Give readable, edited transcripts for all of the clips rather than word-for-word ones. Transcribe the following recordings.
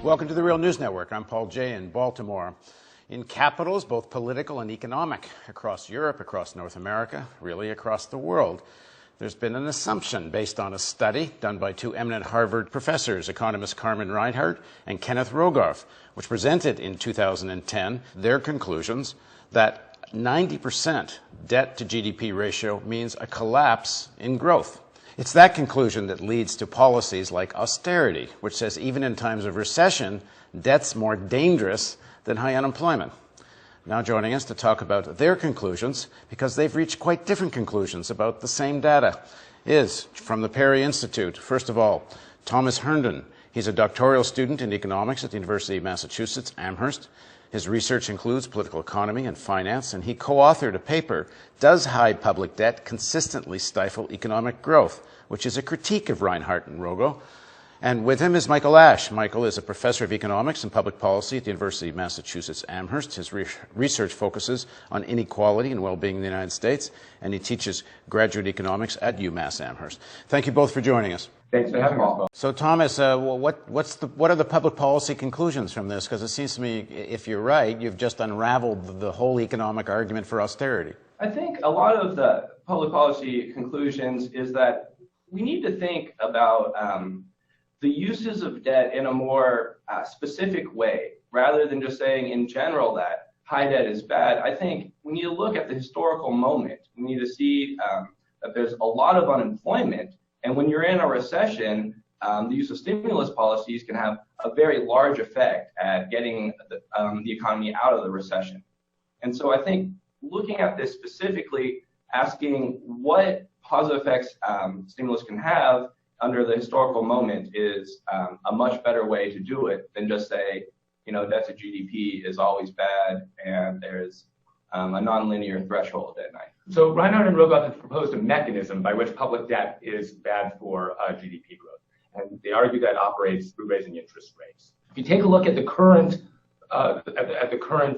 Welcome to the Real News Network. I'm Paul Jay in Baltimore. In capitals, both political and economic, across Europe, across North America, really across the world, there's been an assumption based on a study done by two eminent Harvard professors, economists Carmen Reinhart and Kenneth Rogoff, which presented in 2010 their conclusions that 90% debt to GDP ratio means a collapse in growth. It's that conclusion that leads to policies like austerity, which says even in times of recession, debt's more dangerous than high unemployment. Now joining us to talk about their conclusions, because they've reached quite different conclusions about the same data, is from the Perry Institute. First of all, Thomas Herndon. He's a doctoral student in economics at the University of Massachusetts, Amherst. His research includes political economy and finance, and he co-authored a paper, Does High Public Debt Consistently Stifle Economic Growth?, which is a critique of Reinhart and Rogoff. And with him is Michael Ash. Michael is a professor of economics and public policy at the University of Massachusetts, Amherst. His research focuses on inequality and well-being in the United States, and he teaches graduate economics at UMass Amherst. Thank you both for joining us. Thanks for having us. So, Thomas, what are the public policy conclusions from this? Because it seems to me, if you're right, you've just unraveled the whole economic argument for austerity. I think a lot of the public policy conclusions is that we need to think about the uses of debt in a more specific way, rather than just saying in general that high debt is bad. I think we need to look at the historical moment. We need to see that there's a lot of unemployment, and when you're in a recession, the use of stimulus policies can have a very large effect at getting the economy out of the recession. And so I think looking at this specifically, asking what positive effects stimulus can have under the historical moment is a much better way to do it than just say, debt to GDP is always bad and there's a nonlinear threshold at night. So Reinhart and Rogoff have proposed a mechanism by which public debt is bad for GDP growth, and they argue that operates through raising interest rates. If you take a look at the current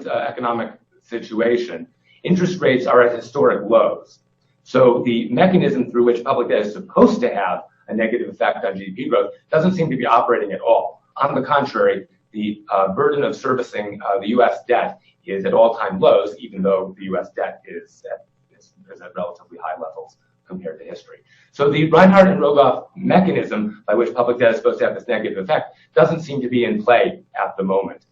economic situation, interest rates are at historic lows. So the mechanism through which public debt is supposed to have a negative effect on GDP growth doesn't seem to be operating at all. On the contrary, the burden of servicing the U.S. debt is at all-time lows, even though the U.S. debt is at relatively high levels compared to history. So the Reinhart and Rogoff mechanism by which public debt is supposed to have this negative effect doesn't seem to be in play at the moment.